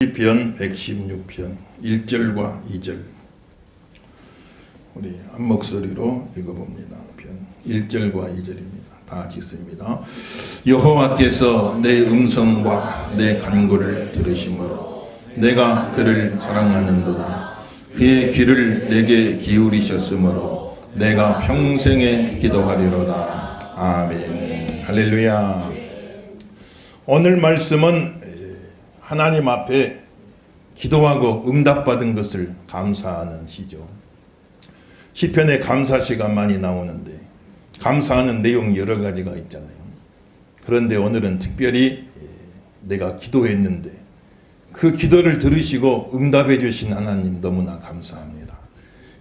시편 116편 1절과 2절 우리 한 목소리로 읽어봅니다. 편 1절과 2절입니다. 다 같이 읽습니다. 여호와께서 내 음성과 내 간구를 들으심으로 내가 그를 사랑하는도다. 그의 귀를 내게 기울이셨으므로 내가 평생에 기도하리로다. 아멘. 할렐루야. 오늘 말씀은 하나님 앞에 기도하고 응답받은 것을 감사하는 시죠. 시편에 감사시가 많이 나오는데 감사하는 내용이 여러 가지가 있잖아요. 그런데 오늘은 특별히 내가 기도했는데 그 기도를 들으시고 응답해 주신 하나님 너무나 감사합니다.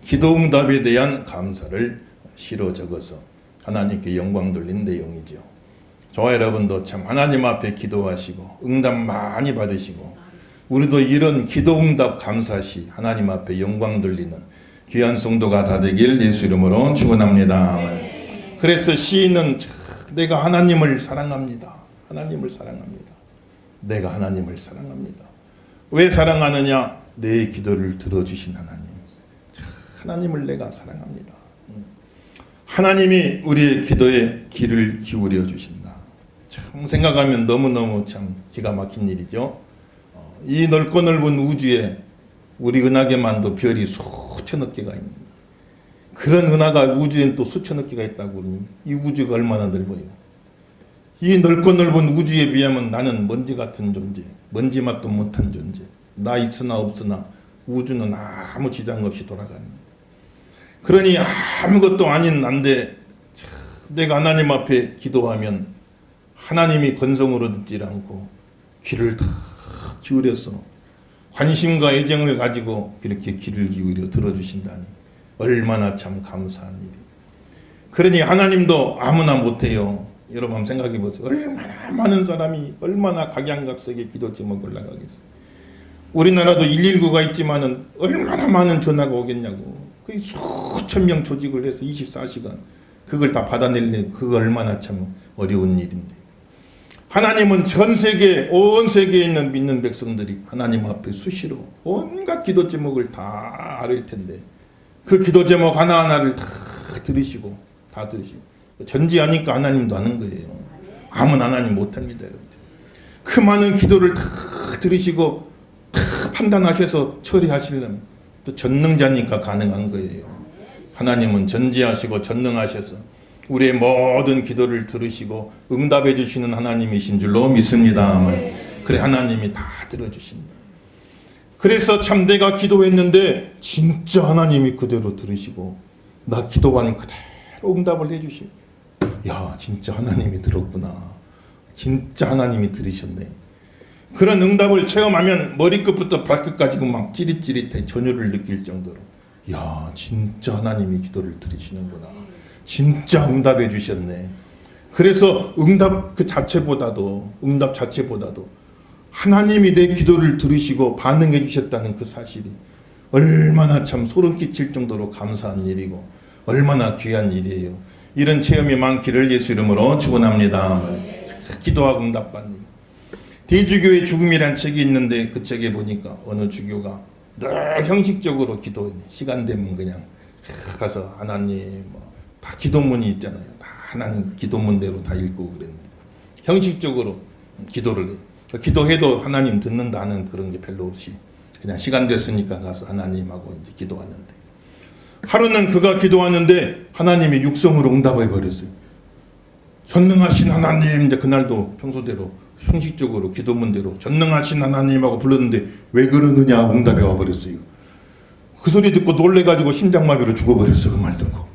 기도 응답에 대한 감사를 시로 적어서 하나님께 영광 돌린 내용이죠. 저와 여러분도 참 하나님 앞에 기도하시고 응답 많이 받으시고 우리도 이런 기도 응답 감사시 하나님 앞에 영광 돌리는 귀한 성도가 다 되길 예수 이름으로 축원합니다. 그래서 시인은 내가 하나님을 사랑합니다. 하나님을 사랑합니다. 내가 하나님을 사랑합니다. 왜 사랑하느냐? 내 기도를 들어주신 하나님. 하나님을 내가 사랑합니다. 하나님이 우리의 기도에 귀를 기울여 주신다. 참 생각하면 너무너무 참 기가 막힌 일이죠. 이 넓고 넓은 우주에 우리 은하계만도 별이 수천억 개가 있습니다. 그런 은하가 우주엔 또 수천억 개가 있다고 그러니 이 우주가 얼마나 넓어요. 이 넓고 넓은 우주에 비하면 나는 먼지 같은 존재, 먼지 맛도 못한 존재. 나 있으나 없으나 우주는 아무 지장 없이 돌아가는. 그러니 아무것도 아닌 난데 내가 하나님 앞에 기도하면 하나님이 건성으로 듣지 않고 귀를 다 기울여서 관심과 애정을 가지고 그렇게 귀를 기울여 들어주신다니 얼마나 참 감사한 일이. 그러니 하나님도 아무나 못해요. 여러분 한번 생각해 보세요. 얼마나 많은 사람이 얼마나 각양각색의 기도 제목 올라가겠어요. 우리나라도 119가 있지만은 얼마나 많은 전화가 오겠냐고. 거의 수천 명 조직을 해서 24시간 그걸 다 받아낼래. 그거 얼마나 참 어려운 일인데. 하나님은 전 세계, 온 세계에 있는 믿는 백성들이 하나님 앞에 수시로 온갖 기도 제목을 다 알을 텐데 그 기도 제목 하나하나를 다 들으시고 전지하니까 하나님도 하는 거예요. 아무나 하나님 못합니다. 여러분들. 그 많은 기도를 다 들으시고 다 판단하셔서 처리하시려면 또 전능자니까 가능한 거예요. 하나님은 전지하시고 전능하셔서 우리의 모든 기도를 들으시고 응답해 주시는 하나님이신 줄로 믿습니다. 그래 하나님이 다 들어주신다. 그래서 참 내가 기도했는데 진짜 하나님이 그대로 들으시고 나 기도한 그대로 응답을 해 주시고 야 진짜 하나님이 들었구나. 진짜 하나님이 들으셨네. 그런 응답을 체험하면 머리끝부터 발끝까지 막 찌릿찌릿해 전율을 느낄 정도로 야 진짜 하나님이 기도를 들으시는구나. 진짜 응답해 주셨네. 그래서 응답 자체보다도 하나님이 내 기도를 들으시고 반응해 주셨다는 그 사실이 얼마나 참 소름 끼칠 정도로 감사한 일이고 얼마나 귀한 일이에요. 이런 체험이 많기를 예수 이름으로 축원합니다. 기도하고 응답받는 대주교의 죽음이란 책이 있는데 그 책에 보니까 어느 주교가 늘 형식적으로 기도해. 시간 되면 그냥 가서 하나님 다 기도문이 있잖아요. 다 하나님 기도문대로 다 읽고 그랬는데 형식적으로 기도를 해요. 기도해도 하나님 듣는다는 그런 게 별로 없이 그냥 시간 됐으니까 가서 하나님하고 이제 기도하는데 하루는 그가 기도하는데 하나님이 육성으로 응답해 버렸어요. 전능하신 하나님. 이제 그날도 평소대로 형식적으로 기도문대로 전능하신 하나님하고 불렀는데 왜 그러느냐 응답해 와 버렸어요. 그 소리 듣고 놀래가지고 심장마비로 죽어버렸어. 그 말 듣고.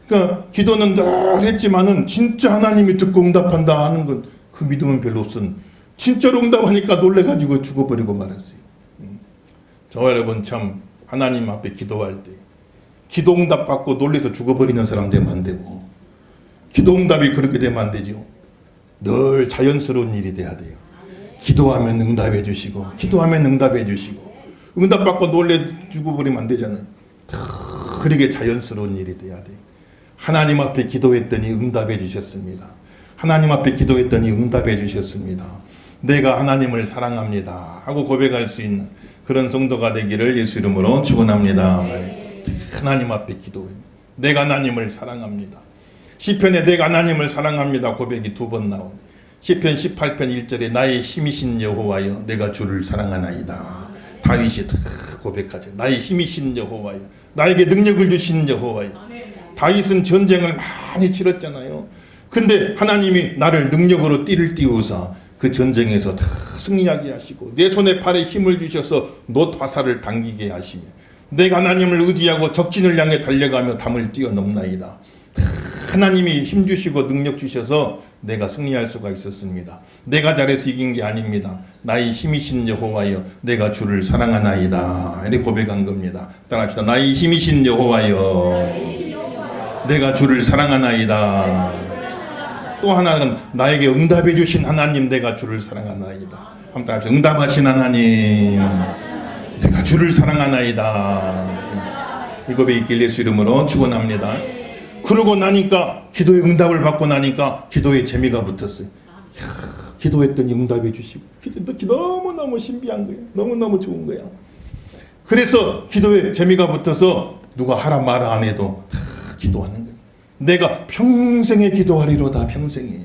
그러니까 기도는 늘 했지만은 진짜 하나님이 듣고 응답한다 하는 건 그 믿음은 별로 없었는데 진짜로 응답하니까 놀래가지고 죽어버리고 말았어요. 저와 여러분 참 하나님 앞에 기도할 때 기도 응답 받고 놀래서 죽어버리는 사람 되면 안 되고 기도 응답이 그렇게 되면 안 되죠. 늘 자연스러운 일이 돼야 돼요. 기도하면 응답해 주시고 기도하면 응답해 주시고 응답 받고 놀래 죽어버리면 안 되잖아요. 그러게 자연스러운 일이 돼야 돼요. 하나님 앞에 기도했더니 응답해 주셨습니다. 하나님 앞에 기도했더니 응답해 주셨습니다. 내가 하나님을 사랑합니다 하고 고백할 수 있는 그런 성도가 되기를 예수 이름으로 축원합니다. 하나님 앞에 기도해. 내가 하나님을 사랑합니다. 시편에 내가 하나님을 사랑합니다 고백이 2번 나온 시편 18편 1절에 나의 힘이신 여호와여 내가 주를 사랑하나이다. 다윗이 고백하죠. 나의 힘이신 여호와여 나에게 능력을 주신 여호와여. 다윗은 전쟁을 많이 치렀잖아요. 근데 하나님이 나를 능력으로 띠를 띄우사 그 전쟁에서 다 승리하게 하시고 내 손에 팔에 힘을 주셔서 놋 화살을 당기게 하시며 내가 하나님을 의지하고 적진을 향해 달려가며 담을 뛰어넘나이다. 하나님이 힘 주시고 능력 주셔서 내가 승리할 수가 있었습니다. 내가 잘해서 이긴 게 아닙니다. 나의 힘이신 여호와여 내가 주를 사랑하나이다. 이렇게 고백한 겁니다. 따라합시다. 나의 힘이신 여호와여 내가 주를 사랑하나이다. 또 하나는 나에게 응답해 주신 하나님 내가 주를 사랑하나이다. 한번 합시다. 응답하신 하나님 내가 주를 사랑하나이다. 이 고백이 있길 예수 이름으로 축원합니다. 그러고 나니까 기도의 응답을 받고 나니까 기도에 재미가 붙었어요. 기도했더니 응답해 주시고 너무너무 신비한 거예요. 너무너무 좋은 거야. 그래서 기도에 재미가 붙어서 누가 하라 말아 안 해도 기도하는 거예요. 내가 평생에 기도하리로다. 평생에.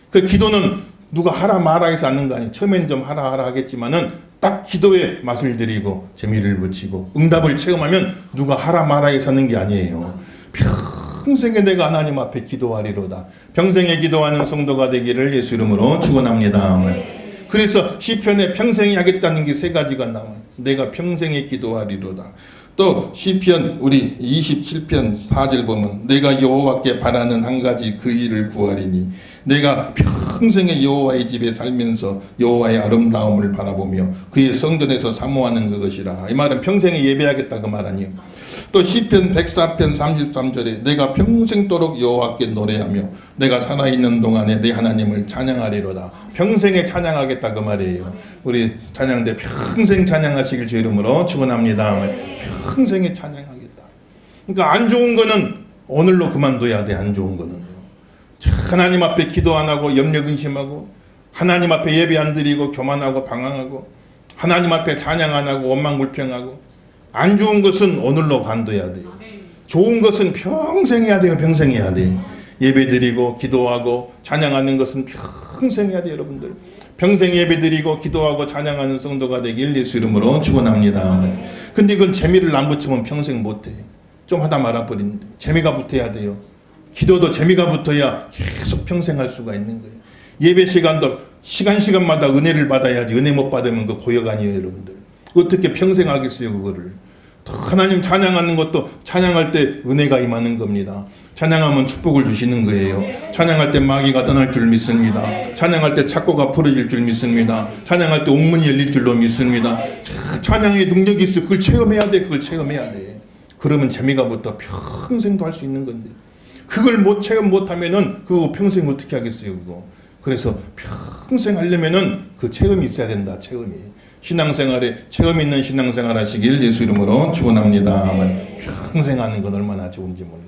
그 기도는 누가 하라 말아 해서 하는 거 아니에요. 처음엔 좀 하라 하겠지만은 딱 기도에 맛을 들이고 재미를 붙이고 응답을 체험하면 누가 하라 말아 해서 하는 게 아니에요. 평생에 내가 하나님 앞에 기도하리로다. 평생에 기도하는 성도가 되기를 예수 이름으로 축원합니다. 그래서 시편에 평생에 하겠다는 게 3가지가 나와요. 내가 평생에 기도하리로다. 또 시편 우리 27편 4절 보면 내가 여호와께 바라는 한 가지 그 일을 구하리니 내가 평생에 여호와의 집에 살면서 여호와의 아름다움을 바라보며 그의 성전에서 사모하는 그것이라. 이 말은 평생에 예배하겠다 그 말 아니에요. 또 시편 104편 33절에 내가 평생도록 여호와께 노래하며 내가 살아있는 동안에 내 하나님을 찬양하리로다. 평생에 찬양하겠다 그 말이에요. 우리 찬양대 평생 찬양하시길 주 이름으로 축원합니다. 평생에 찬양하겠다. 그러니까 안 좋은 거는 오늘로 그만둬야 돼. 안 좋은 거는 하나님 앞에 기도 안 하고 염려 근심하고 하나님 앞에 예배 안 드리고 교만하고 방황하고 하나님 앞에 찬양 안 하고 원망불평하고 안 좋은 것은 오늘로 관둬야 돼요. 좋은 것은 평생 해야 돼요. 평생 해야 돼요. 예배 드리고 기도하고 찬양하는 것은 평생 해야 돼요. 여러분들 평생 예배 드리고 기도하고 찬양하는 성도가 되길 예수 이름으로 축원합니다. 근데 이건 재미를 안 붙이면 평생 못해. 좀 하다 말아버리는데 재미가 붙어야 돼요. 기도도 재미가 붙어야 계속 평생 할 수가 있는 거예요. 예배 시간도 시간마다 은혜를 받아야지. 은혜 못 받으면 그 고역 아니에요. 여러분들 어떻게 평생 하겠어요. 그거를 하나님 찬양하는 것도 찬양할 때 은혜가 임하는 겁니다. 찬양하면 축복을 주시는 거예요. 찬양할 때 마귀가 떠날 줄 믿습니다. 찬양할 때 착고가 풀어질 줄 믿습니다. 찬양할 때 옥문이 열릴 줄로 믿습니다. 찬양의 능력이 있어. 그걸 체험해야 돼. 그걸 체험해야 돼. 그러면 재미가 붙어 평생도 할 수 있는 건데 그걸 체험 못하면은 그거 평생 어떻게 하겠어요. 그거. 그래서 평생 하려면은 그 체험이 있어야 된다. 체험이. 신앙생활에 체험 있는 신앙생활 하시길 예수 이름으로 축원합니다. 평생 하는 건 얼마나 좋은지 몰라.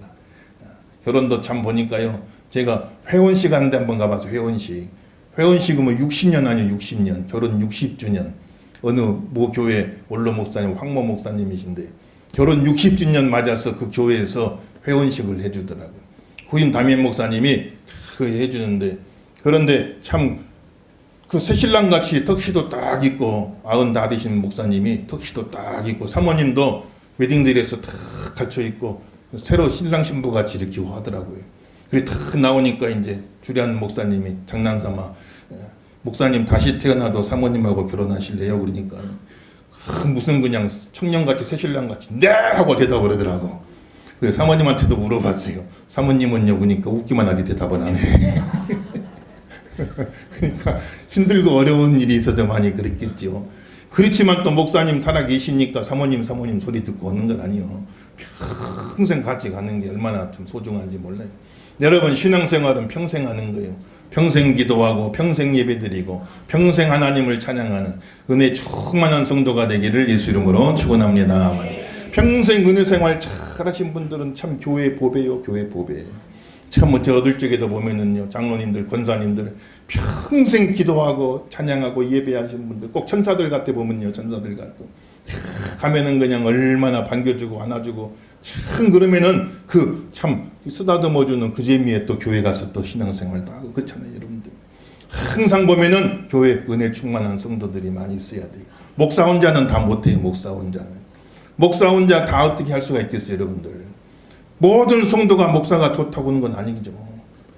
결혼도 참 보니까요. 제가 회원식 하는데 한번 가봐서 회원식은 60년 아니에요. 60년. 결혼 60주년. 어느 모 교회 원로 목사님 황모 목사님이신데 결혼 60주년 맞아서 그 교회에서 회원식을 해주더라고요. 후임 담임 목사님이 그 해주는데 그런데 참 그 새신랑 같이 턱시도 딱 입고 90 되신 목사님이 턱시도 딱 입고 사모님도 웨딩드레스 딱 갖춰 입고 새로 신랑 신부 같이 이렇게 하더라고요. 그게 딱 나오니까 이제 주리한 목사님이 장난삼아 목사님 다시 태어나도 사모님하고 결혼하실래요? 그러니까 무슨 그냥 청년같이 새신랑같이 네! 하고 대답을 하더라고. 그래서 사모님한테도 물어봤어요. 사모님은요? 그러니까 웃기만 하게 대답을 하네. 그러니까 힘들고 어려운 일이 있어서 많이 그랬겠죠. 그렇지만 또 목사님 살아계시니까 사모님 소리 듣고 오는 건 아니요. 평생 같이 가는 게 얼마나 참 소중한지 몰라요. 여러분 신앙생활은 평생 하는 거예요. 평생 기도하고 평생 예배드리고 평생 하나님을 찬양하는 은혜 충만한 성도가 되기를 예수 이름으로 축원합니다. 평생 은혜생활 잘하신 분들은 참 교회 보배요. 교회 보배. 참 어쩔 적에도 보면은요 장로님들 권사님들 평생 기도하고 찬양하고 예배하시는 분들, 꼭 천사들 같아 보면요, 천사들 같고 가면은 그냥 얼마나 반겨주고 안아주고, 참 그러면은 그 참 쓰다듬어주는 그 재미에 또 교회 가서 또 신앙생활도 하고 그렇잖아요, 여러분들. 항상 보면은 교회 은혜 충만한 성도들이 많이 있어야 돼요. 목사 혼자는 다 못해요. 목사 혼자 다 어떻게 할 수가 있겠어요, 여러분들. 모든 성도가 목사가 좋다고 하는 건 아니죠.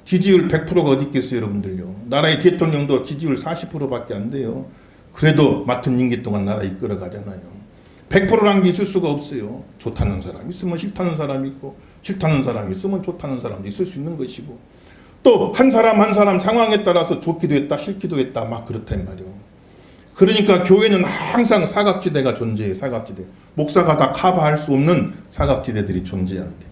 지지율 100%가 어디 있겠어요, 여러분들요. 나라의 대통령도 지지율 40%밖에 안 돼요. 그래도 맡은 임기 동안 나라 이끌어 가잖아요. 100%란 게 있을 수가 없어요. 좋다는 사람 있으면 싫다는 사람이 있고, 싫다는 사람이 있으면 좋다는 사람도 있을 수 있는 것이고, 또 한 사람 한 사람 상황에 따라서 좋기도 했다 싫기도 했다 막 그렇단 말이에요. 그러니까 교회는 항상 사각지대가 존재해요. 사각지대. 목사가 다 커버할 수 없는 사각지대들이 존재한대.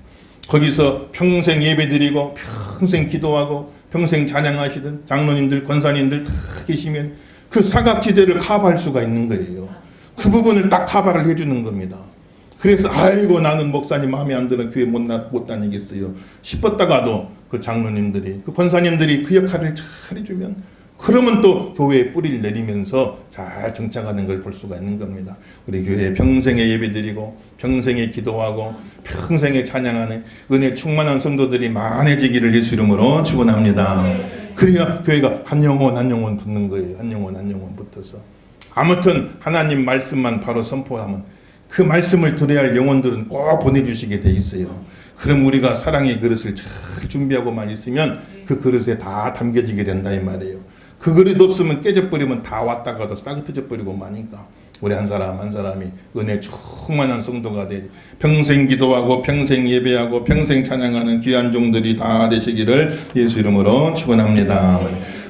거기서 평생 예배드리고 평생 기도하고 평생 찬양하시던 장로님들 권사님들 다 계시면 그 사각지대를 커버할 수가 있는 거예요. 그 부분을 딱 커버를 해주는 겁니다. 그래서 아이고 나는 목사님 마음에 안 들어 교회 못 다니겠어요 싶었다가도 그 장로님들이 그 권사님들이 그 역할을 잘 해주면, 그러면 또 교회에 뿌리를 내리면서 잘 정착하는 걸 볼 수가 있는 겁니다. 우리 교회에 평생에 예배드리고 평생에 기도하고 평생에 찬양하는 은혜 충만한 성도들이 많아지기를 예수 이름으로 축원합니다. 그래야 교회가 한 영혼 붙는 거예요. 한 영혼 붙어서. 아무튼 하나님 말씀만 바로 선포하면 그 말씀을 들어야 할 영혼들은 꼭 보내주시게 돼 있어요. 그럼 우리가 사랑의 그릇을 잘 준비하고만 있으면 그 그릇에 다 담겨지게 된다 이 말이에요. 그 그릇 없으면 깨져버리면 다 왔다가도 싸그트져 버리고 마니까 우리 한 사람 한 사람이 은혜 충만한 성도가 되지, 평생 기도하고 평생 예배하고 평생 찬양하는 귀한 종들이 다 되시기를 예수 이름으로 축원합니다.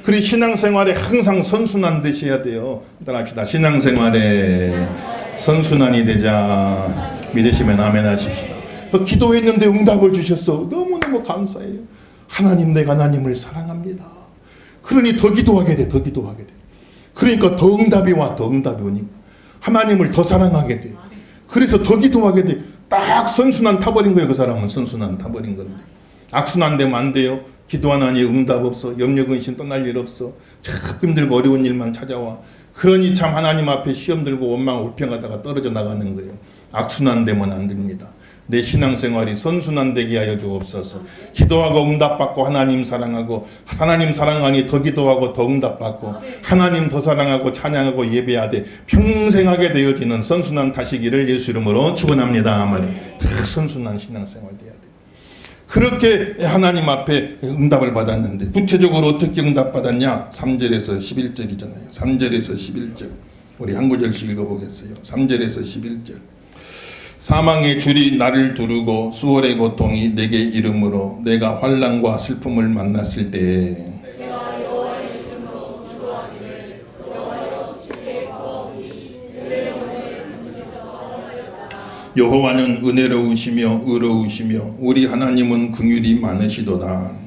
그리고 신앙생활에 항상 선순환 되셔야 돼요. 따라합시다. 신앙생활에 선순환이 되자. 믿으시면 아멘 하십시다. 기도했는데 응답을 주셨어. 너무너무 감사해요. 하나님, 내가 하나님을 사랑합니다. 그러니 더 기도하게 돼. 그러니까 더 응답이 오니까 하나님을 더 사랑하게 돼. 그래서 더 기도하게 돼. 딱 선순환 타버린 거예요. 그 사람은 선순환 타버린 건데. 악순환 되면 안 돼요. 기도하나니 응답 없어. 염려 근심 떠날 일 없어. 참 힘들고 어려운 일만 찾아와. 그러니 참 하나님 앞에 시험 들고 원망 불평하다가 떨어져 나가는 거예요. 악순환 되면 안 됩니다. 내 신앙생활이 선순환되게 하여 주옵소서. 기도하고 응답받고 하나님 사랑하고, 하나님 사랑하니 더 기도하고 더 응답받고, 하나님 더 사랑하고 찬양하고 예배하되 평생 하게 되어지는 선순환 타시기를 예수 이름으로 축원합니다. 다 선순환 신앙생활 돼야 돼요. 그렇게 하나님 앞에 응답을 받았는데, 구체적으로 어떻게 응답받았냐? 3절에서 11절이잖아요. 3절에서 11절. 우리 한 구절씩 읽어보겠어요. 3절에서 11절. 사망의 줄이 나를 두르고 수월의 고통이 내게 이름으로 내가 환난과 슬픔을 만났을 때에 여호와는 은혜로우시며 의로우시며 우리 하나님은 긍휼이 많으시도다.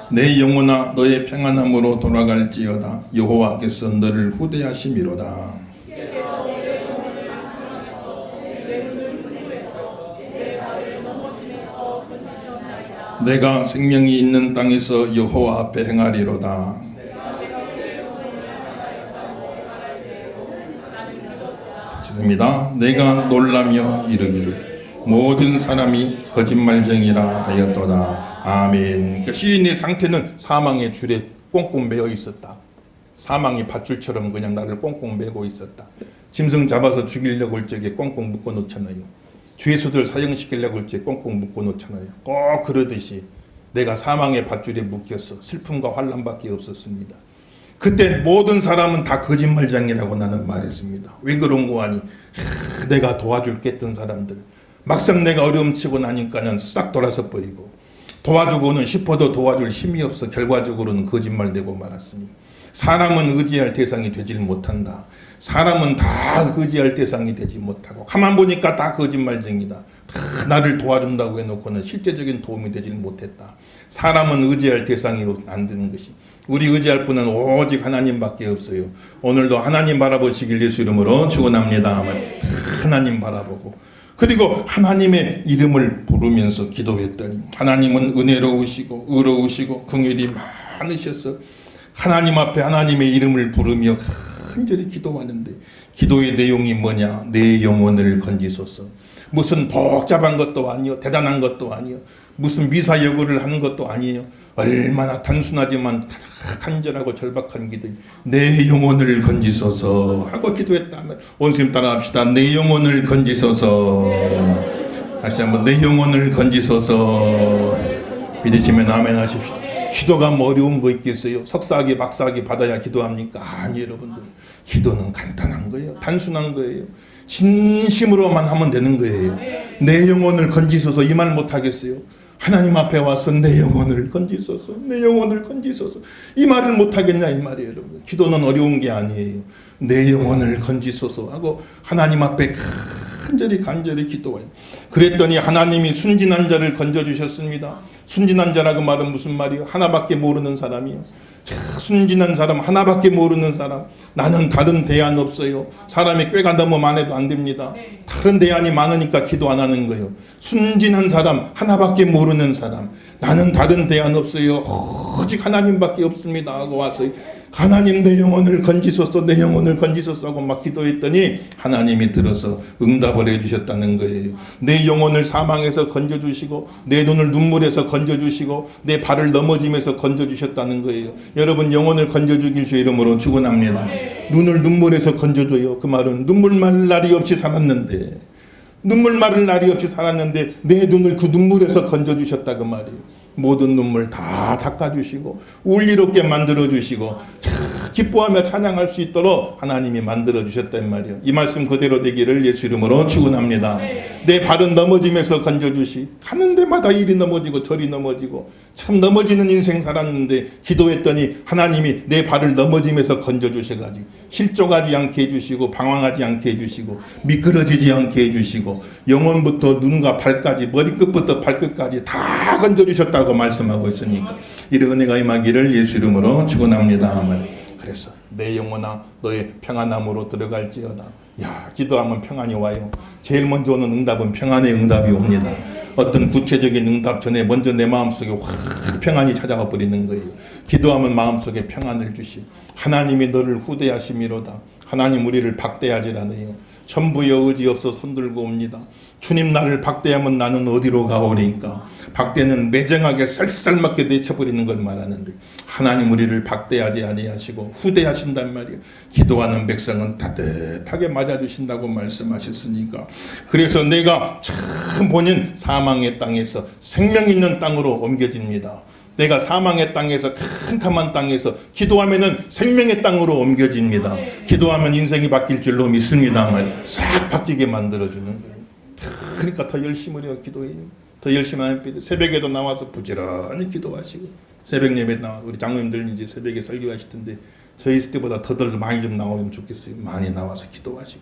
내 영혼아 너의 평안함으로 돌아갈지어다. 여호와께서 너를 후대하심이로다. 내가 생명이 있는 땅에서 여호와 앞에 행하리로다. 좋습니다. 내가 놀라며 이르기를 모든 사람이 거짓말쟁이라 하였도다. 아멘. 그러니까 시인의 상태는 사망의 줄에 꽁꽁 매어 있었다. 사망이 밧줄처럼 그냥 나를 꽁꽁 매고 있었다. 짐승 잡아서 죽이려고 할 적에 꽁꽁 묶어 놓잖아요. 죄수들 사형시키려고 할 적에 꽁꽁 묶어 놓잖아요. 꼭 그러듯이 내가 사망의 밧줄에 묶였어. 슬픔과 환난밖에 없었습니다. 그때 모든 사람은 다 거짓말쟁이라고 나는 말했습니다. 왜 그런 거 아니? 내가 도와줄게 했던 사람들 막상 내가 어려움 치고 나니까는 싹 돌아서 버리고, 도와주고는 싶어도 도와줄 힘이 없어 결과적으로는 거짓말되고 말았으니, 사람은 의지할 대상이 되질 못한다. 사람은 다 의지할 대상이 되지 못하고, 가만 보니까 다 거짓말쟁이다. 다 나를 도와준다고 해놓고는 실제적인 도움이 되질 못했다. 사람은 의지할 대상이 안 되는 것이, 우리 의지할 분은 오직 하나님밖에 없어요. 오늘도 하나님 바라보시길 예수 이름으로 축원합니다. 하나님 바라보고 그리고 하나님의 이름을 부르면서 기도했더니 하나님은 은혜로우시고 의로우시고 긍휼이 많으셔서 하나님 앞에 하나님의 이름을 부르며 간절히 기도하는데 기도의 내용이 뭐냐? 내 영혼을 건지소서. 무슨 복잡한 것도 아니요, 대단한 것도 아니요, 무슨 미사여구를 하는 것도 아니에요. 얼마나 단순하지만 간절하고 절박한 기도. 내 영혼을 건지소서 하고 기도했다면 원수님 따라합시다. 내 영혼을 건지소서. 다시 한번 내 영혼을 건지소서. 믿으시면 아멘 하십시오. 기도가 뭐 어려운 거 있겠어요? 석사학위 박사학위 받아야 기도합니까? 아니 여러분들, 기도는 간단한 거예요. 단순한 거예요. 진심으로만 하면 되는 거예요. 내 영혼을 건지소서. 이 말 못하겠어요? 하나님 앞에 와서 내 영혼을 건지소서, 내 영혼을 건지소서. 이 말을 못하겠냐 이 말이에요. 여러분, 기도는 어려운 게 아니에요. 내 영혼을 건지소서 하고 하나님 앞에 간절히 기도해요. 그랬더니 하나님이 순진한 자를 건져주셨습니다. 순진한 자라고 말은 무슨 말이에요? 하나밖에 모르는 사람이요. 순진한 사람, 하나밖에 모르는 사람. 나는 다른 대안 없어요. 사람이 꾀가 너무 많아도 안 됩니다. 다른 대안이 많으니까 기도 안 하는 거예요. 순진한 사람, 하나밖에 모르는 사람. 나는 다른 대안 없어요. 오직 하나님밖에 없습니다 하고 와서 하나님 내 영혼을 건지소서, 내 영혼을 건지소서 하고 막 기도했더니 하나님이 들어서 응답을 해주셨다는 거예요. 내 영혼을 사망에서 건져주시고 내 눈을 눈물에서 건져주시고 내 발을 넘어짐에서 건져주셨다는 거예요. 여러분, 영혼을 건져주길 주의 이름으로 축원합니다. 눈을 눈물에서 건져줘요. 그 말은 눈물 마를 날이 없이 살았는데, 눈물 마를 날이 없이 살았는데 내 눈을 그 눈물에서 건져주셨다 그 말이에요. 모든 눈물 다 닦아주시고 울 일 없게 만들어주시고 기뻐하며 찬양할 수 있도록 하나님이 만들어주셨단 말이에요. 이 말씀 그대로 되기를 예수 이름으로 축원합니다. 내 발은 넘어짐에서 건져주시. 가는 데마다 이리 넘어지고 저리 넘어지고 참 넘어지는 인생 살았는데 기도했더니 하나님이 내 발을 넘어짐에서 건져주셔가지고 실족하지 않게 해주시고 방황하지 않게 해주시고 미끄러지지 않게 해주시고 영혼부터 눈과 발까지 머리끝부터 발끝까지 다 건져주셨다고 말씀하고 있으니까 이런 은혜가 임하기를 예수 이름으로 축원합니다. 그래서 내 영혼아 너의 평안함으로 들어갈지어다. 야, 기도하면 평안이 와요. 제일 먼저 오는 응답은 평안의 응답이 옵니다. 어떤 구체적인 응답 전에 먼저 내 마음속에 확 평안이 찾아가 버리는 거예요. 기도하면 마음속에 평안을 주시. 하나님이 너를 후대하심이로다. 하나님 우리를 박대하지 않아요. 천부여 의지 없어 손들고 옵니다. 주님 나를 박대하면 나는 어디로 가오리까. 박대는 매정하게 쌀쌀맞게 내쳐버리는 걸 말하는데 하나님 우리를 박대하지 아니하시고 후대하신단 말이에요. 기도하는 백성은 따뜻하게 맞아주신다고 말씀하셨으니까 그래서 내가 참 본인 사망의 땅에서 생명 있는 땅으로 옮겨집니다. 내가 사망의 땅에서 캄캄한 땅에서 기도하면은 생명의 땅으로 옮겨집니다. 기도하면 인생이 바뀔 줄로 믿습니다만 싹 바뀌게 만들어주는 거예요. 그러니까 더 열심히 해요. 기도해요. 더 열심히 하는 때 새벽에도 나와서 부지런히 기도하시고 새벽 예배 나와 우리 장로님들 이제 새벽에 설교하실 텐데 저희 있을 때보다 더들 많이 좀 나오면 좋겠어요. 많이 나와서 기도하시고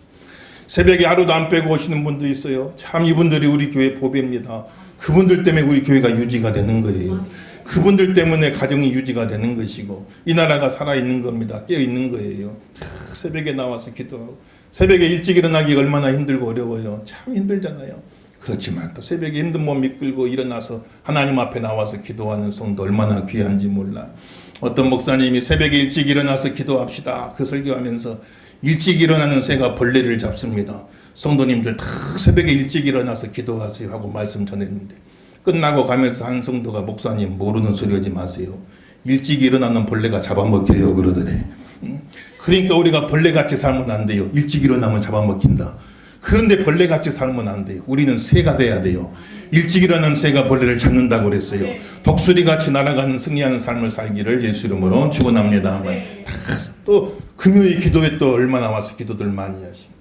새벽에 하루도 안 빼고 오시는 분도 있어요. 참 이분들이 우리 교회 보배입니다. 그분들 때문에 우리 교회가 유지가 되는 거예요. 그분들 때문에 가정이 유지가 되는 것이고 이 나라가 살아있는 겁니다. 깨어있는 거예요. 새벽에 나와서 기도하고 새벽에 일찍 일어나기가 얼마나 힘들고 어려워요. 참 힘들잖아요. 그렇지만 또 새벽에 힘든 몸 이끌고 일어나서 하나님 앞에 나와서 기도하는 성도 얼마나 귀한지 몰라. 어떤 목사님이 새벽에 일찍 일어나서 기도합시다 그 설교하면서 일찍 일어나는 새가 벌레를 잡습니다. 성도님들 다 새벽에 일찍 일어나서 기도하세요 하고 말씀 전했는데 끝나고 가면서 한 성도가 목사님 모르는 소리 하지 마세요. 일찍 일어나는 벌레가 잡아먹혀요 그러더래. 그러니까 우리가 벌레같이 살면 안 돼요. 일찍 일어나면 잡아먹힌다. 그런데 벌레같이 살면 안 돼요. 우리는 새가 돼야 돼요. 일찍 일어나는 새가 벌레를 잡는다고 그랬어요. 독수리같이 날아가는 승리하는 삶을 살기를 예수 이름으로 축원합니다. 또 금요일 기도회 또 얼마나 와서 기도들 많이 하시고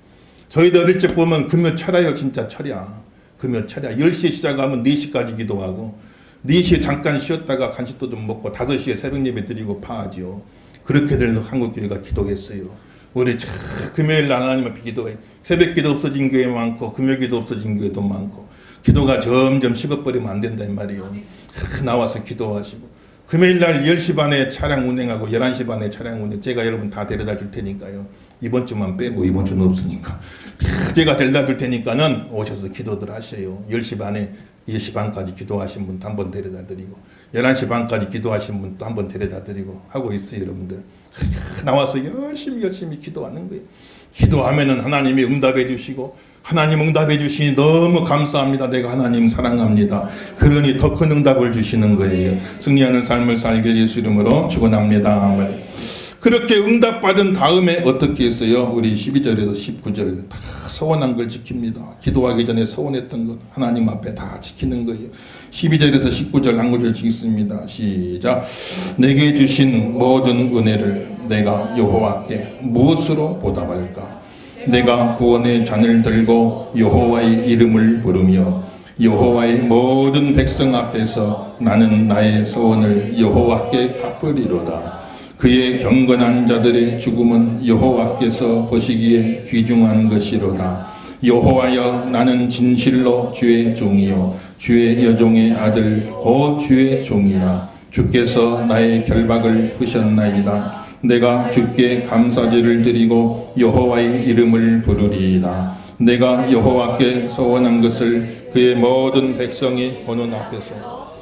저희도 어릴 적 보면 금요 철야요. 진짜 철야. 금요 철야. 10시에 시작하면 4시까지 기도하고 4시에 잠깐 쉬었다가 간식도 좀 먹고 5시에 새벽 예배 드리고 파하죠. 그렇게들 한국교회가 기도했어요. 우리 금요일 날 하나님 앞에 기도해. 새벽 기도 없어진 교회 많고 금요 기도 없어진 교회도 많고 기도가 점점 식어버리면 안 된단 말이에요. 나와서 기도하시고 금요일 날 10시 반에 차량 운행하고 11시 반에 차량 운행 제가 여러분 다 데려다 줄 테니까요. 이번 주만 빼고 이번 주는 없으니까. 제가 데려다 줄 테니까는 오셔서 기도들 하셔요. 10시 반에 10시 반까지 기도하신 분도 한번 데려다 드리고 11시 반까지 기도하신 분도 한번 데려다 드리고 하고 있어요. 여러분들 나와서 열심히 기도하는 거예요. 기도하면은 하나님이 응답해 주시고 하나님 응답해 주시니 너무 감사합니다. 내가 하나님 사랑합니다. 그러니 더 큰 응답을 주시는 거예요. 승리하는 삶을 살길 예수 이름으로 축원합니다. 그렇게 응답받은 다음에 어떻게 했어요? 우리 12절에서 19절 다 서원한 걸 지킵니다. 기도하기 전에 서원했던 것 하나님 앞에 다 지키는 거예요. 12절에서 19절 한 구절 읽습니다. 시작. 내게 주신 모든 은혜를 내가 여호와께 무엇으로 보답할까? 내가 구원의 잔을 들고 여호와의 이름을 부르며 여호와의 모든 백성 앞에서 나는 나의 소원을 여호와께 갚으리로다. 그의 경건한 자들의 죽음은 여호와께서 보시기에 귀중한 것이로다. 여호와여 나는 진실로 주의 종이요 주의 여종의 아들 곧 주의 종이라. 주께서 나의 결박을 푸셨나이다. 내가 주께 감사제를 드리고 여호와의 이름을 부르리이다. 내가 여호와께 소원한 것을 그의 모든 백성이 보는 앞에서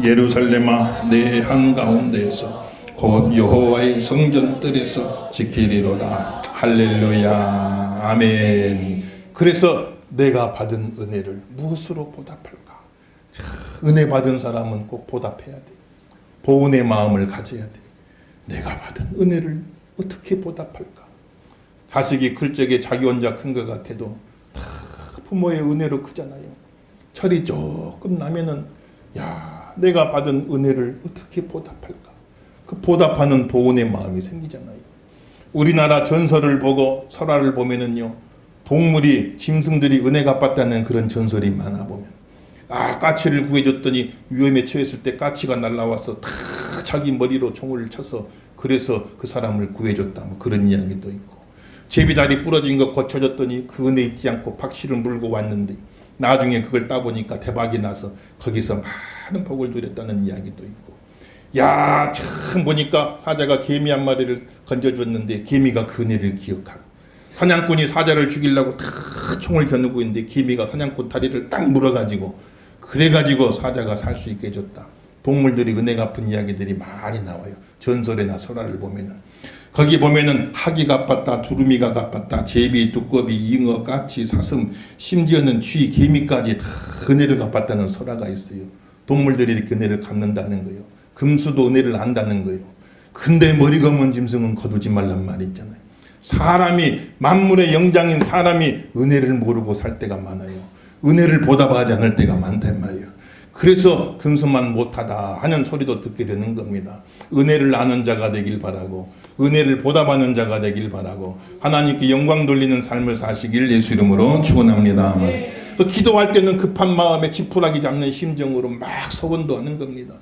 예루살렘아 내 한가운데에서 곧 여호와의 성전뜰에서 지키리로다. 할렐루야 아멘. 그래서 내가 받은 은혜를 무엇으로 보답할까? 은혜 받은 사람은 꼭 보답해야 돼. 보은의 마음을 가져야 돼. 내가 받은 은혜를 어떻게 보답할까? 자식이 클 적에 자기 혼자 큰 것 같아도 다 부모의 은혜로 크잖아요. 철이 조금 나면은 내가 받은 은혜를 어떻게 보답할까? 그 보답하는 보은의 마음이 생기잖아요. 우리나라 전설을 보고 설화를 보면은요, 동물이 짐승들이 은혜 갚았다는 그런 전설이 많아 보면, 까치를 구해줬더니 위험에 처했을 때 까치가 날라와서 다 자기 머리로 총을 쳐서 그래서 그 사람을 구해줬다. 뭐 그런 이야기도 있고, 제비다리 부러진 거 고쳐줬더니 그 은혜 잊지 않고 박씨를 물고 왔는데 나중에 그걸 따보니까 대박이 나서 거기서 많은 복을 누렸다는 이야기도 있고, 참 보니까 사자가 개미 한 마리를 건져줬는데 개미가 그 은혜를 기억하고, 사냥꾼이 사자를 죽이려고 다 총을 겨누고 있는데 개미가 사냥꾼 다리를 딱 물어가지고 그래가지고 사자가 살 수 있게 해줬다. 동물들이 은혜 갚은 이야기들이 많이 나와요. 전설이나 설화를 보면은. 거기 보면은 하기가 갚았다, 두루미가 갚았다, 제비, 두꺼비, 잉어, 까치, 사슴, 심지어는 쥐, 개미까지 다 은혜를 갚았다는 설화가 있어요. 동물들이 이렇게 은혜를 갚는다는 거예요. 금수도 은혜를 안다는 거예요. 근데 머리 검은 짐승은 거두지 말란 말이 있잖아요. 사람이, 만물의 영장인 사람이 은혜를 모르고 살 때가 많아요. 은혜를 보답하지 않을 때가 많단 말이에요. 그래서 금수만 못하다 하는 소리도 듣게 되는 겁니다. 은혜를 아는 자가 되길 바라고, 은혜를 보답하는 자가 되길 바라고, 하나님께 영광 돌리는 삶을 사시길 예수 이름으로 축원합니다. 기도할 때는 급한 마음에 지푸라기 잡는 심정으로 막 소원도 하는 겁니다.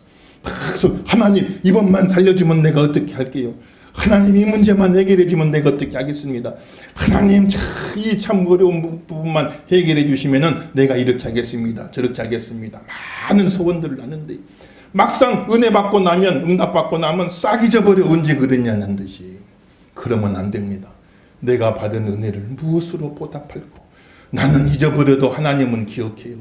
그래서 하나님 이번만 살려주면 내가 어떻게 할게요? 하나님 이 문제만 해결해 주면 내가 어떻게 하겠습니다. 하나님 이 참 어려운 부분만 해결해 주시면은 내가 이렇게 하겠습니다. 저렇게 하겠습니다. 많은 소원들을 하는데 막상 은혜 받고 나면, 응답 받고 나면 싹 잊어버려. 언제 그랬냐는 듯이. 그러면 안 됩니다. 내가 받은 은혜를 무엇으로 보답할까? 나는 잊어버려도 하나님은 기억해요.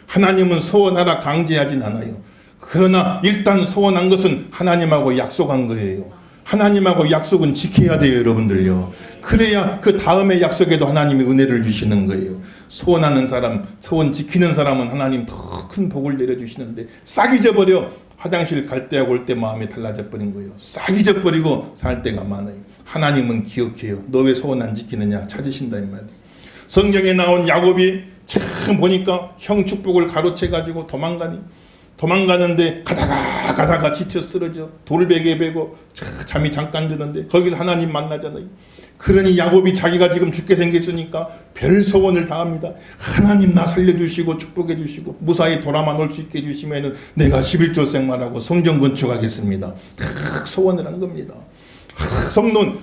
하나님은 소원하라 강제하진 않아요. 그러나 일단 소원한 것은 하나님하고 약속한 거예요. 하나님하고 약속은 지켜야 돼요, 여러분들요. 그래야 그 다음에 약속에도 하나님이 은혜를 주시는 거예요. 소원하는 사람, 소원 지키는 사람은 하나님 더 큰 복을 내려주시는데 싹 잊어버려. 화장실 갈 때하고 올 때 마음이 달라져 버린 거예요. 싹 잊어버리고 살 때가 많아요. 하나님은 기억해요. 너 왜 소원 안 지키느냐 찾으신다 이 말이에요. 성경에 나온 야곱이 참 보니까 형 축복을 가로채가지고 도망가는데 가다가 지쳐 쓰러져 돌베개 베고 잠이 잠깐 드는데 거기서 하나님 만나잖아요. 그러니 야곱이 자기가 지금 죽게 생겼으니까 별 소원을 다 합니다. 하나님 나 살려주시고 축복해 주시고 무사히 돌아만 올 수 있게 해주시면 내가 11조 생활하고 성전 건축하겠습니다. 소원을 한 겁니다.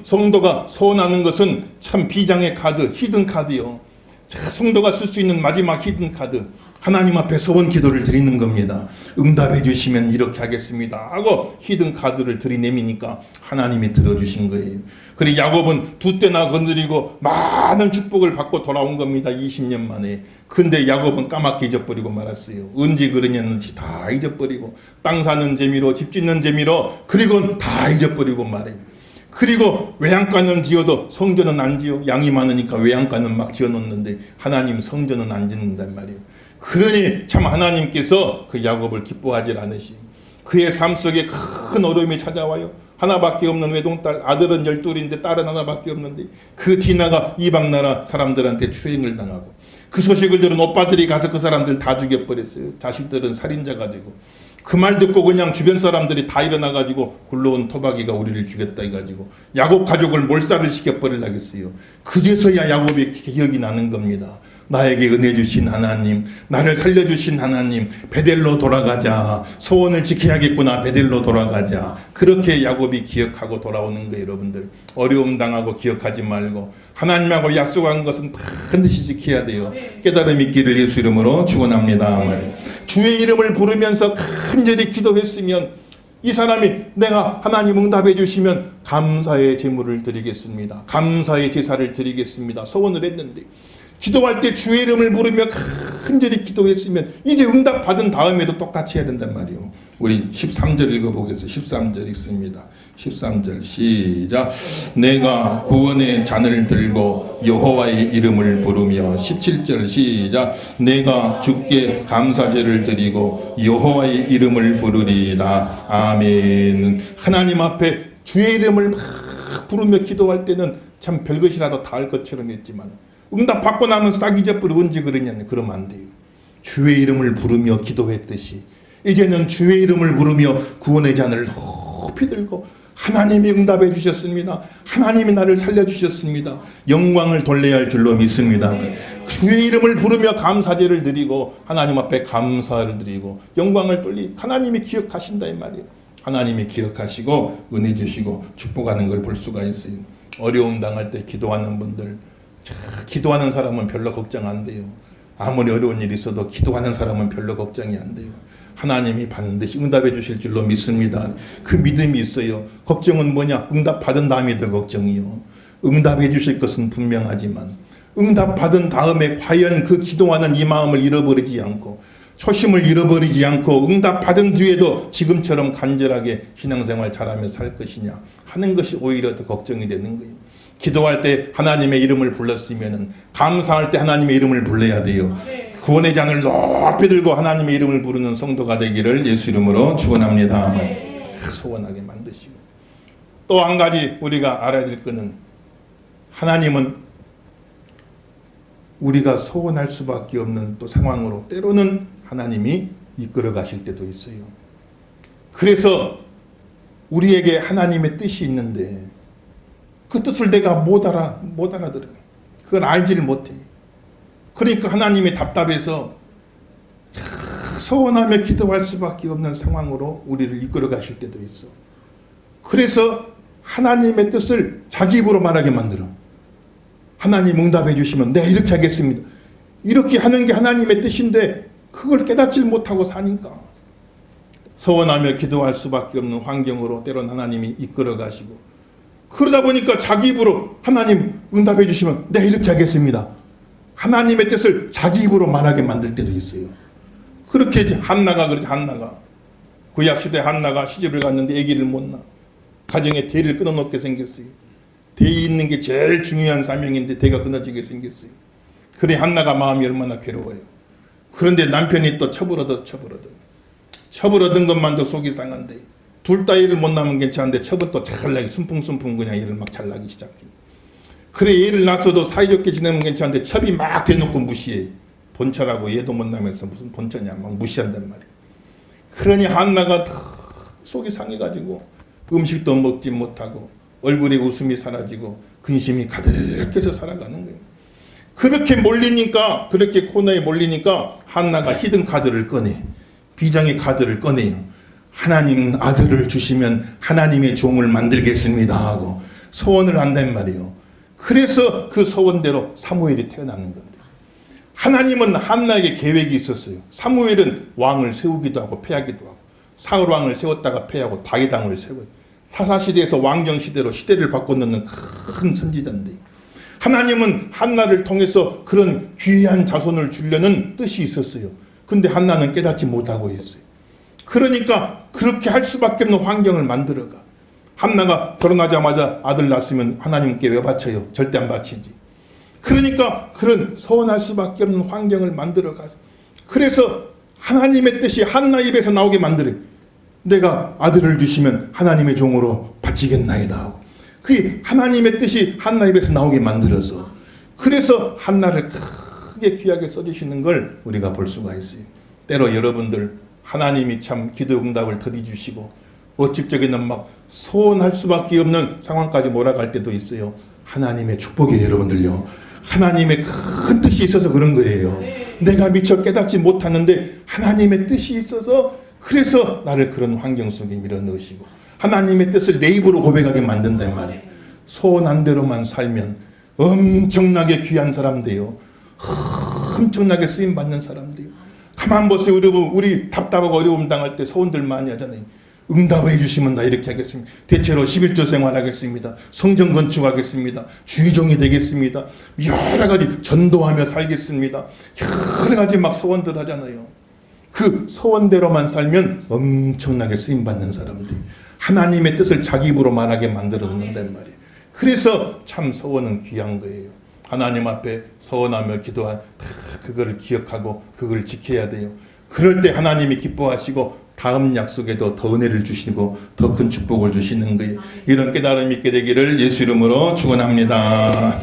성도가 소원하는 것은 참 비장의 카드, 히든 카드요. 성도가 쓸 수 있는 마지막 히든 카드. 하나님 앞에 소원 기도를 드리는 겁니다. 응답해 주시면 이렇게 하겠습니다 하고 히든 카드를 들이내미니까 하나님이 들어주신 거예요. 그리고 야곱은 두 때나 건드리고 많은 축복을 받고 돌아온 겁니다. 20년 만에. 근데 야곱은 까맣게 잊어버리고 말았어요. 언제 그러냐는지 다 잊어버리고 땅 사는 재미로 집 짓는 재미로 그리고 다 잊어버리고 말해요. 그리고 외양간은 지어도 성전은 안 지어. 양이 많으니까 외양간은 막 지어놓는데 하나님 성전은 안 짓는단 말이에요. 그러니 참 하나님께서 그 야곱을 기뻐하지 않으시. 그의 삶 속에 큰 어려움이 찾아와요. 하나밖에 없는 외동딸, 아들은 12인데 딸은 하나밖에 없는데 그 디나가 이방나라 사람들한테 추행을 당하고 그 소식을 들은 오빠들이 가서 그 사람들 다 죽여버렸어요. 자식들은 살인자가 되고 그 말 듣고 그냥 주변 사람들이 다 일어나가지고 굴러온 토박이가 우리를 죽였다 해가지고 야곱 가족을 몰살을 시켜버리려겠어요. 그제서야 야곱의 기억이 나는 겁니다. 나에게 은혜 주신 하나님, 나를 살려주신 하나님, 베델로 돌아가자. 소원을 지켜야겠구나. 베델로 돌아가자. 그렇게 야곱이 기억하고 돌아오는 거예요. 여러분들 어려움 당하고 기억하지 말고 하나님하고 약속한 것은 반드시 지켜야 돼요. 깨달음 있기를 예수 이름으로 축원합니다. 주의 이름을 부르면서 간절히 기도했으면 이 사람이 내가 하나님 응답해 주시면 감사의 제물을 드리겠습니다. 감사의 제사를 드리겠습니다. 소원을 했는데 기도할 때 주의 이름을 부르며 간절히 기도했으면 이제 응답 받은 다음에도 똑같이 해야 된단 말이에요. 우리 13절 읽어보겠습니다. 13절 읽습니다. 13절 시작. 내가 구원의 잔을 들고 여호와의 이름을 부르며 17절 시작. 내가 주께 감사제를 드리고 여호와의 이름을 부르리이다. 아멘. 하나님 앞에 주의 이름을 막 부르며 기도할 때는 참 별것이라도 다 할 것처럼 했지만 응답 받고 나면 싹 잊어버리고 언제 그러냐면 그러면 안 돼요. 주의 이름을 부르며 기도했듯이 이제는 주의 이름을 부르며 구원의 잔을 높이 들고 하나님이 응답해 주셨습니다. 하나님이 나를 살려주셨습니다. 영광을 돌려야 할 줄로 믿습니다. 주의 이름을 부르며 감사제를 드리고 하나님 앞에 감사를 드리고 영광을 돌리 하나님이 기억하신다 이 말이에요. 하나님이 기억하시고 은혜 주시고 축복하는 걸 볼 수가 있어요. 어려움 당할 때 기도하는 분들 기도하는 사람은 별로 걱정 안 돼요. 아무리 어려운 일이 있어도 기도하는 사람은 별로 걱정이 안 돼요. 하나님이 반드시 응답해 주실 줄로 믿습니다. 그 믿음이 있어요. 걱정은 뭐냐? 응답 받은 다음에 더 걱정이요. 응답해 주실 것은 분명하지만 응답 받은 다음에 과연 그 기도하는 이 마음을 잃어버리지 않고 초심을 잃어버리지 않고 응답 받은 뒤에도 지금처럼 간절하게 신앙생활 잘하며 살 것이냐 하는 것이 오히려 더 걱정이 되는 거예요. 기도할 때 하나님의 이름을 불렀으면 감사할 때 하나님의 이름을 불러야 돼요. 구원의 잔을 높이 들고 하나님의 이름을 부르는 성도가 되기를 예수 이름으로 축원합니다. 소원하게 만드시고 또 한 가지 우리가 알아야 될 것은 하나님은 우리가 소원할 수밖에 없는 또 상황으로 때로는 하나님이 이끌어 가실 때도 있어요. 그래서 우리에게 하나님의 뜻이 있는데 그 뜻을 내가 못 알아들어요. 그걸 알지를 못해. 그러니까 하나님이 답답해서 소원하며 기도할 수밖에 없는 상황으로 우리를 이끌어 가실 때도 있어. 그래서 하나님의 뜻을 자기 입으로 말하게 만들어. 하나님 응답해 주시면 내가 이렇게 하겠습니다. 이렇게 하는 게 하나님의 뜻인데 그걸 깨닫질 못하고 사니까 소원하며 기도할 수밖에 없는 환경으로 때론 하나님이 이끌어 가시고 그러다 보니까 자기 입으로 하나님 응답해 주시면 내가 이렇게 하겠습니다. 하나님의 뜻을 자기 입으로 말하게 만들 때도 있어요. 그렇게 한나가 그렇지. 한나가 구약시대 한나가 시집을 갔는데 아기를 못 낳아. 가정에 대를 끊어놓게 생겼어요. 대에 있는 게 제일 중요한 사명인데 대가 끊어지게 생겼어요. 그래 한나가 마음이 얼마나 괴로워요. 그런데 남편이 또 첩을 얻은 것만도 속이 상한데 둘 다 일을 못 낳으면 괜찮은데 첩은 또 잘나게 순풍순풍 그냥 일을 막 잘나기 시작해. 그래 애를 낳아도 사이좋게 지내면 괜찮은데 첩이 막 대놓고 무시해. 본처라고 얘도 못 낳으면서 무슨 본처냐 막 무시한단 말이야. 그러니 한나가 다 속이 상해가지고 음식도 먹지 못하고 얼굴에 웃음이 사라지고 근심이 가득해서 살아가는 거예요. 그렇게 몰리니까 그렇게 코너에 몰리니까 한나가 히든 카드를 꺼내. 비장의 카드를 꺼내요. 하나님 아들을 주시면 하나님의 종을 만들겠습니다 하고 소원을 한단 말이에요. 그래서 그 소원대로 사무엘이 태어나는 건데 하나님은 한나에게 계획이 있었어요. 사무엘은 왕을 세우기도 하고 패하기도 하고, 사울 왕을 세웠다가 패하고 다윗 왕을 세워요. 사사시대에서 왕정시대로 시대를 바꿔놓는 큰 선지자인데, 하나님은 한나를 통해서 그런 귀한 자손을 주려는 뜻이 있었어요. 근데 한나는 깨닫지 못하고 있어요. 그러니까 그렇게 할 수밖에 없는 환경을 만들어가. 한나가 결혼하자마자 아들 낳았으면 하나님께 왜 바쳐요? 절대 안 바치지. 그러니까 그런 서운할 수밖에 없는 환경을 만들어가서, 그래서 하나님의 뜻이 한나 입에서 나오게 만들어요. 내가 아들을 주시면 하나님의 종으로 바치겠나이다 하고, 그게 하나님의 뜻이 한나 입에서 나오게 만들어서, 그래서 한나를 크게 귀하게 써주시는 걸 우리가 볼 수가 있어요. 때로 여러분들 하나님이 참 기도 응답을 더디 주시고 어찌적에는 막 소원할 수밖에 없는 상황까지 몰아갈 때도 있어요. 하나님의 축복이에요, 여러분들요. 하나님의 큰 뜻이 있어서 그런 거예요. 내가 미처 깨닫지 못하는데 하나님의 뜻이 있어서, 그래서 나를 그런 환경 속에 밀어넣으시고 하나님의 뜻을 내 입으로 고백하게 만든단 말이에요. 소원한 대로만 살면 엄청나게 귀한 사람 돼요. 엄청나게 쓰임받는 사람 돼요. 가만 보세요. 우리 답답하고 어려움 당할 때 소원들 많이 하잖아요. 응답해 주시면 나 이렇게 하겠습니다. 대체로 11조 생활하겠습니다. 성전 건축하겠습니다. 주의종이 되겠습니다. 여러 가지 전도하며 살겠습니다. 여러 가지 막 소원들 하잖아요. 그 소원대로만 살면 엄청나게 쓰임받는 사람들이 하나님의 뜻을 자기 입으로 말하게 만들어 놓는단 말이에요. 그래서 참 소원은 귀한 거예요. 하나님 앞에 소원하며 기도한 그거를 기억하고 그걸 지켜야 돼요. 그럴 때 하나님이 기뻐하시고 다음 약속에도 더 은혜를 주시고 더 큰 축복을 주시는 거예요. 이런 깨달음이 있게 되기를 예수 이름으로 축원합니다.